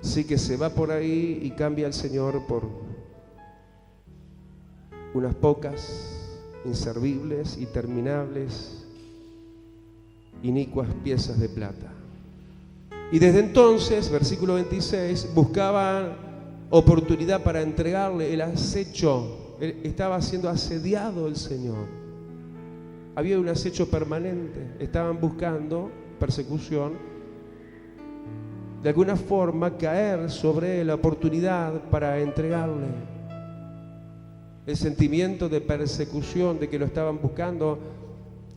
Sí, que se va por ahí y cambia al Señor por unas pocas, inservibles, interminables, inicuas piezas de plata. Y desde entonces, versículo 26, buscaban oportunidad para entregarle el acecho. Estaba siendo asediado el Señor. Había un acecho permanente. Estaban buscando persecución. De alguna forma caer sobre la oportunidad para entregarle. El sentimiento de persecución, de que lo estaban buscando,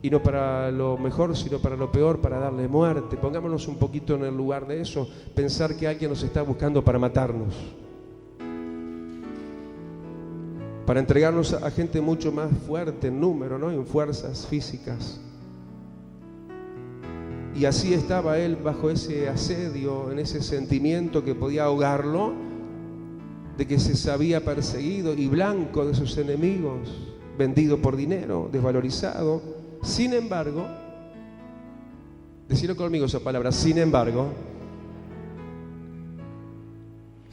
y no para lo mejor, sino para lo peor, para darle muerte. Pongámonos un poquito en el lugar de eso, pensar que alguien nos está buscando para matarnos, para entregarnos a gente mucho más fuerte en número, ¿no? En fuerzas físicas. Y así estaba él bajo ese asedio, en ese sentimiento que podía ahogarlo, de que se sabía perseguido y blanco de sus enemigos, vendido por dinero, desvalorizado. Sin embargo, decirlo conmigo esa palabra, sin embargo,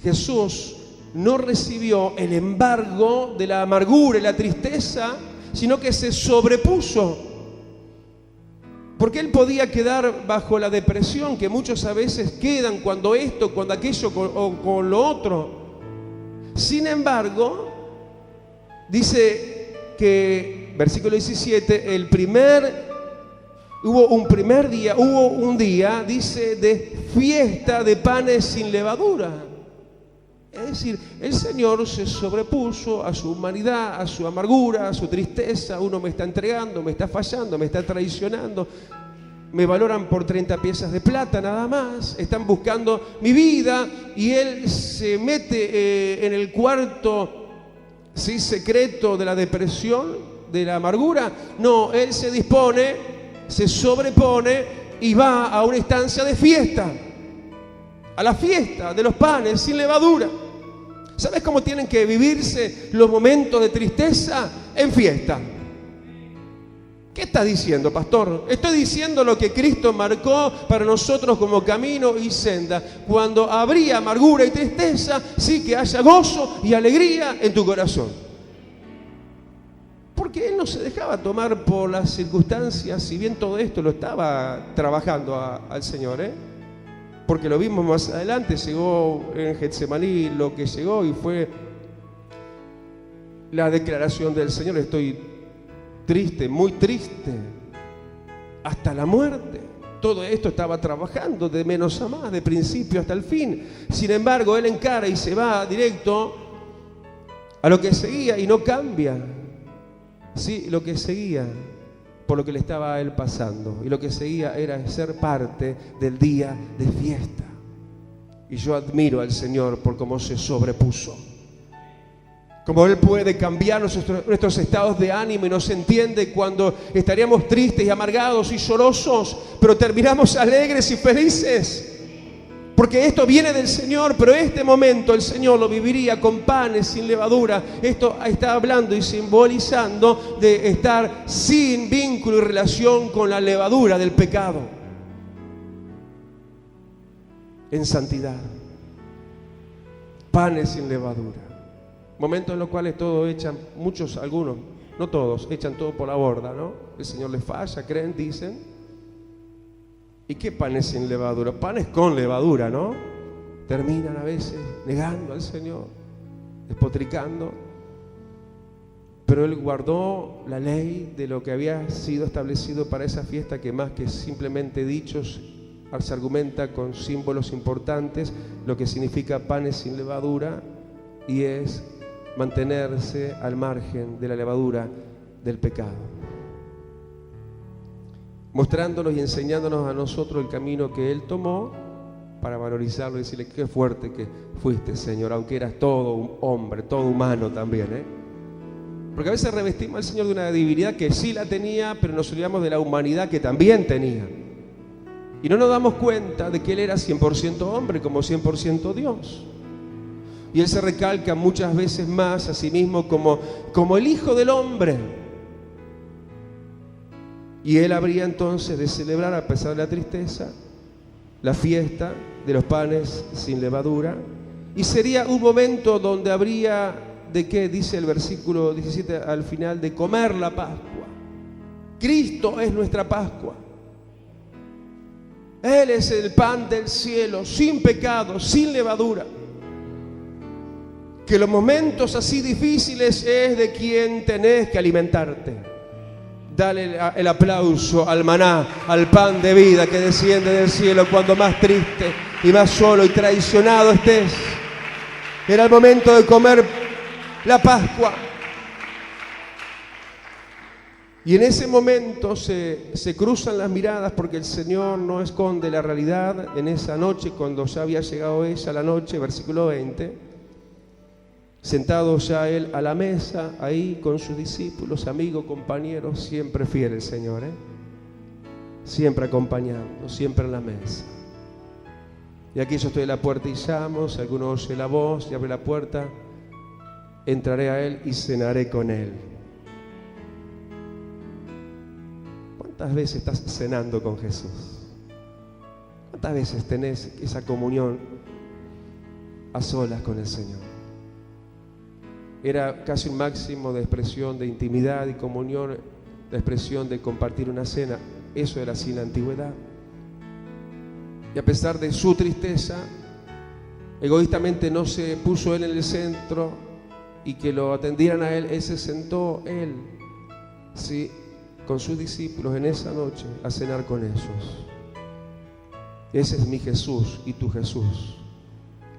Jesús no recibió el embargo de la amargura y la tristeza, sino que se sobrepuso. Porque él podía quedar bajo la depresión que muchos a veces quedan cuando esto, cuando aquello o con lo otro. Sin embargo, dice que, versículo 17, hubo un día, dice, de fiesta de panes sin levadura. Es decir, el Señor se sobrepuso a su humanidad, a su amargura, a su tristeza. Uno me está entregando, me está fallando, me está traicionando. Me valoran por 30 piezas de plata nada más. Están buscando mi vida y Él se mete en el cuarto, ¿sí?, secreto de la depresión, de la amargura. No, Él se dispone, se sobrepone y va a una instancia de fiesta. A la fiesta de los panes sin levadura. ¿Sabes cómo tienen que vivirse los momentos de tristeza? En fiesta. ¿Qué estás diciendo, pastor? Estoy diciendo lo que Cristo marcó para nosotros como camino y senda. Cuando habría amargura y tristeza, sí, que haya gozo y alegría en tu corazón. Porque Él no se dejaba tomar por las circunstancias, si bien todo esto lo estaba trabajando al Señor, porque lo vimos más adelante, llegó en Getsemaní lo que llegó y fue la declaración del Señor: estoy triste, muy triste, hasta la muerte. Todo esto estaba trabajando de menos a más, de principio hasta el fin. Sin embargo, Él encara y se va directo a lo que seguía y no cambia. Sí, lo que seguía por lo que le estaba a él pasando, y lo que seguía era ser parte del día de fiesta. Y yo admiro al Señor por cómo se sobrepuso, cómo Él puede cambiar nuestros estados de ánimo y nos entiende cuando estaríamos tristes y amargados y llorosos, pero terminamos alegres y felices, porque esto viene del Señor. Pero este momento el Señor lo viviría con panes sin levadura. Esto está hablando y simbolizando de estar sin vínculo y relación con la levadura del pecado, en santidad. Panes sin levadura. Momentos en los cuales todos echan, muchos, algunos, no todos, echan todo por la borda, ¿no? El Señor les falla, creen, dicen. ¿Y qué panes sin levadura? Panes con levadura, ¿no? Terminan a veces negando al Señor, despotricando. Pero Él guardó la ley de lo que había sido establecido para esa fiesta, que más que simplemente dichos, se argumenta con símbolos importantes lo que significa panes sin levadura, y es mantenerse al margen de la levadura del pecado, mostrándonos y enseñándonos a nosotros el camino que Él tomó para valorizarlo y decirle: qué fuerte que fuiste, Señor, aunque eras todo un hombre, todo humano también, Porque a veces revestimos al Señor de una divinidad que sí la tenía, pero nos olvidamos de la humanidad que también tenía. Y no nos damos cuenta de que Él era 100% hombre como 100% Dios. Y Él se recalca muchas veces más a sí mismo como el Hijo del Hombre. Y Él habría entonces de celebrar, a pesar de la tristeza, la fiesta de los panes sin levadura. Y sería un momento donde habría de qué, dice el versículo 17 al final, de comer la Pascua. Cristo es nuestra Pascua. Él es el pan del cielo, sin pecado, sin levadura. Que los momentos así difíciles es de quien tenés que alimentarte. Dale el aplauso al maná, al pan de vida que desciende del cielo cuando más triste y más solo y traicionado estés. Era el momento de comer la Pascua. Y en ese momento se cruzan las miradas porque el Señor no esconde la realidad. En esa noche, cuando ya había llegado ella la noche, versículo 20, sentado ya Él a la mesa, ahí con sus discípulos, amigos, compañeros, siempre fiel el Señor, siempre acompañando, siempre en la mesa. Y aquí yo estoy en la puerta y llamo, si alguno oye la voz y abre la puerta, entraré a Él y cenaré con Él. ¿Cuántas veces estás cenando con Jesús? ¿Cuántas veces tenés esa comunión a solas con el Señor? Era casi un máximo de expresión de intimidad y comunión, la expresión de compartir una cena. Eso era así en la antigüedad. Y a pesar de su tristeza, egoístamente no se puso Él en el centro y que lo atendieran a Él. Él se sentó, Él, sí, con sus discípulos en esa noche a cenar con ellos. Ese es mi Jesús y tu Jesús,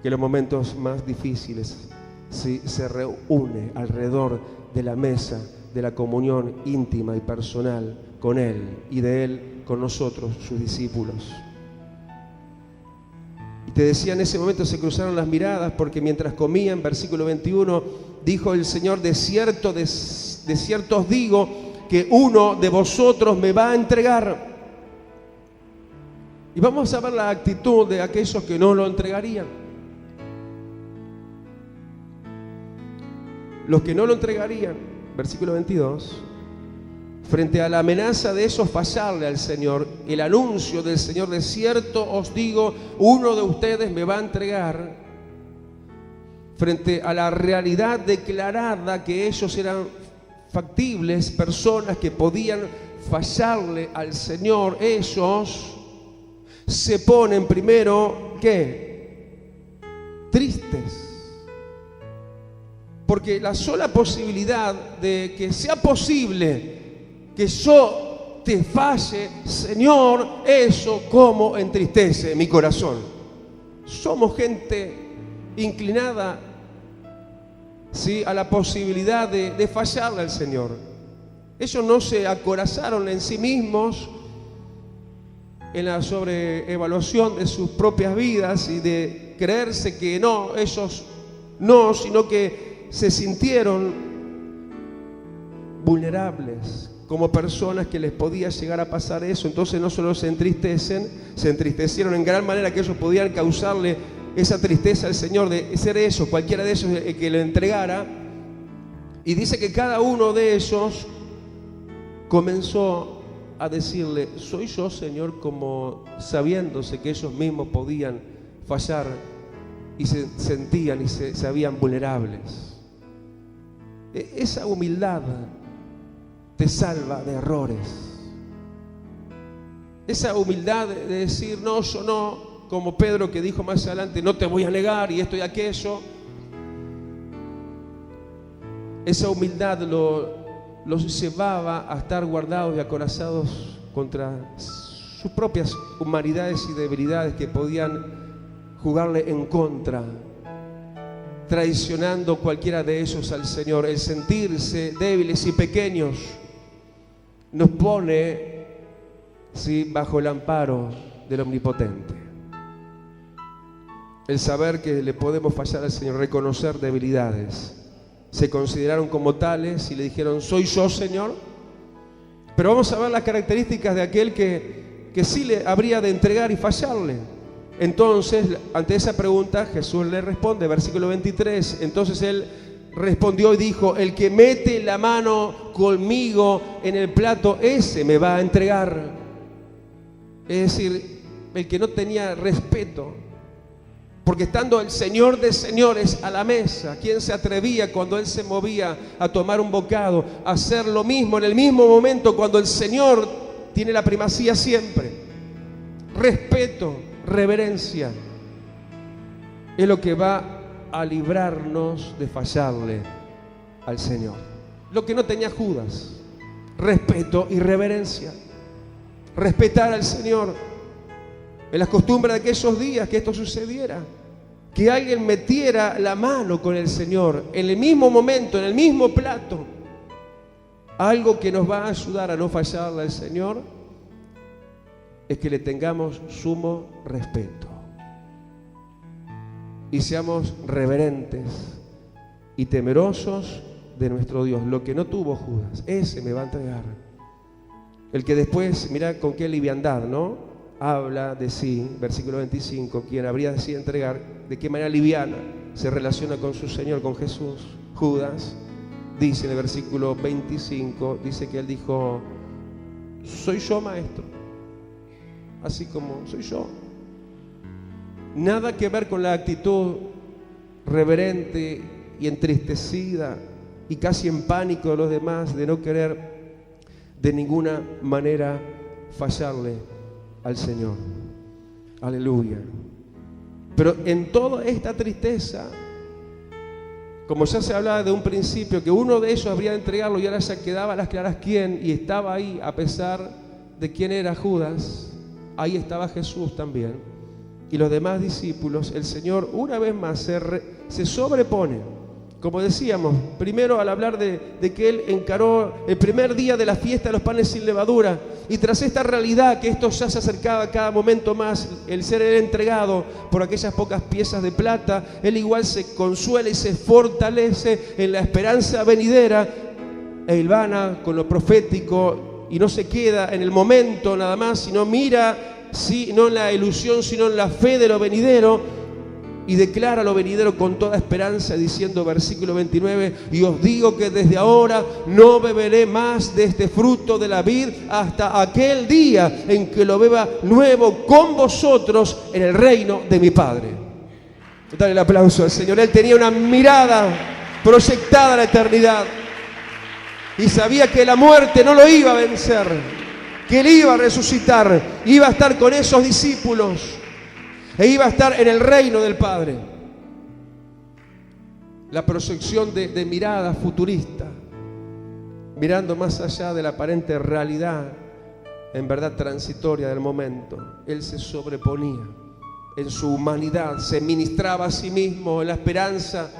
que en los momentos más difíciles sí, se reúne alrededor de la mesa de la comunión íntima y personal con Él y de Él con nosotros, sus discípulos. Y te decía, en ese momento se cruzaron las miradas porque mientras comían, versículo 21, dijo el Señor: de cierto os digo que uno de vosotros me va a entregar. Y vamos a ver la actitud de aquellos que no lo entregarían. Los que no lo entregarían, versículo 22, frente a la amenaza de esos fallarle al Señor, el anuncio del Señor: de cierto os digo, uno de ustedes me va a entregar. Frente a la realidad declarada que ellos eran factibles, personas que podían fallarle al Señor, ellos se ponen primero, ¿qué? Tristes. Porque la sola posibilidad de que sea posible que yo te falle, Señor, eso como entristece mi corazón. Somos gente inclinada, ¿sí?, a la posibilidad de fallarle al Señor. Ellos no se acorazaron en sí mismos en la sobreevaluación de sus propias vidas y de creerse que no, ellos no, sino que se sintieron vulnerables como personas que les podía llegar a pasar eso. Entonces no solo se entristecieron en gran manera que ellos podían causarle esa tristeza al Señor de ser eso, cualquiera de ellos que le entregara. Y dice que cada uno de ellos comenzó a decirle: soy yo, Señor, como sabiéndose que ellos mismos podían fallar y se sentían y se sabían vulnerables. Esa humildad te salva de errores. Esa humildad de decir: no, yo no, como Pedro que dijo más adelante: no te voy a negar y esto y aquello. Esa humildad los llevaba a estar guardados y acorazados contra sus propias humanidades y debilidades que podían jugarle en contra, traicionando cualquiera de ellos al Señor. El sentirse débiles y pequeños nos pone, sí, bajo el amparo del Omnipotente. El saber que le podemos fallar al Señor, reconocer debilidades. Se consideraron como tales y le dijeron: soy yo, Señor. Pero vamos a ver las características de aquel que sí le habría de entregar y fallarle. Entonces, ante esa pregunta, Jesús le responde, versículo 23. Entonces él respondió y dijo: el que mete la mano conmigo en el plato, ese me va a entregar. Es decir, el que no tenía respeto Porque estando el Señor de señores a la mesa, ¿quién se atrevía cuando Él se movía a tomar un bocado, a hacer lo mismo en el mismo momento cuando el Señor tiene la primacía siempre? Respeto, reverencia, es lo que va a librarnos de fallarle al Señor. Lo que no tenía Judas, respeto y reverencia. Respetar al Señor. En las costumbres de aquellos días que esto sucediera, que alguien metiera la mano con el Señor en el mismo momento, en el mismo plato. Algo que nos va a ayudar a no fallarle al Señor es que le tengamos sumo respeto y seamos reverentes y temerosos de nuestro Dios. Lo que no tuvo Judas, ese me va a entregar. El que después, mira con qué liviandad, ¿no? Habla de sí, versículo 25, quien habría de sí entregar, de qué manera liviana se relaciona con su Señor, con Jesús. Judas dice en el versículo 25, dice que él dijo: soy yo, maestro, así como soy yo. Nada que ver con la actitud reverente y entristecida y casi en pánico de los demás, de no querer de ninguna manera fallarle al Señor. Aleluya. Pero en toda esta tristeza, como ya se hablaba de un principio, que uno de ellos habría de entregarlo y ahora ya quedaba a las claras quién, y estaba ahí a pesar de quién era Judas, ahí estaba Jesús también, y los demás discípulos. El Señor una vez más se sobrepone. Como decíamos, primero al hablar de que Él encaró el primer día de la fiesta de los panes sin levadura, y tras esta realidad que esto ya se acercaba cada momento más, el ser Él entregado por aquellas pocas piezas de plata, Él igual se consuela y se fortalece en la esperanza venidera, e hilvana con lo profético, y no se queda en el momento nada más, sino mira, sí, no en la ilusión, sino en la fe de lo venidero, y declara lo venidero con toda esperanza, diciendo, versículo 29, y os digo que desde ahora no beberé más de este fruto de la vid hasta aquel día en que lo beba nuevo con vosotros en el reino de mi Padre. Dale el aplauso al Señor. Él tenía una mirada proyectada a la eternidad y sabía que la muerte no lo iba a vencer, que Él iba a resucitar, iba a estar con esos discípulos e iba a estar en el reino del Padre. La proyección de mirada futurista, mirando más allá de la aparente realidad, en verdad transitoria del momento. Él se sobreponía en su humanidad, se ministraba a sí mismo en la esperanza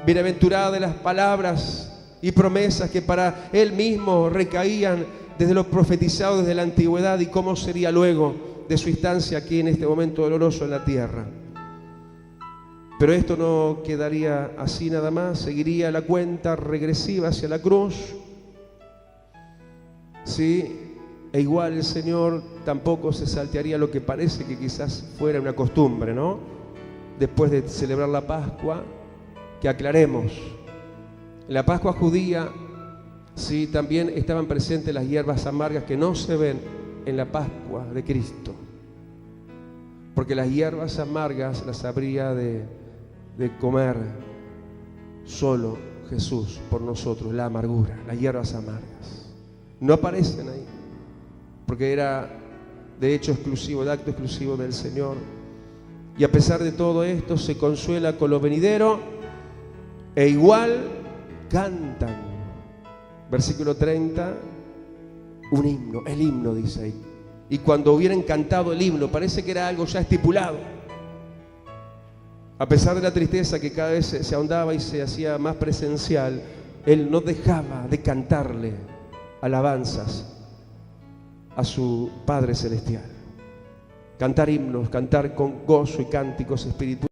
bienaventurada de las palabras y promesas que para Él mismo recaían desde lo profetizado desde la antigüedad, y cómo sería luego de su instancia aquí en este momento doloroso en la tierra. Pero esto no quedaría así nada más, seguiría la cuenta regresiva hacia la cruz. Sí, e igual el Señor tampoco se saltearía lo que parece que quizás fuera una costumbre, ¿no? Después de celebrar la Pascua, que aclaremos, en la Pascua judía, sí, también estaban presentes las hierbas amargas que no se ven en la Pascua de Cristo, porque las hierbas amargas las habría de comer solo Jesús por nosotros. La amargura, las hierbas amargas no aparecen ahí, porque era de hecho exclusivo, de acto exclusivo del Señor. Y a pesar de todo esto se consuela con lo venidero, e igual cantan, versículo 30, un himno, el himno dice ahí. Y cuando hubieran cantado el himno, parece que era algo ya estipulado. A pesar de la tristeza que cada vez se ahondaba y se hacía más presencial, Él no dejaba de cantarle alabanzas a su Padre Celestial. Cantar himnos, cantar con gozo y cánticos espirituales.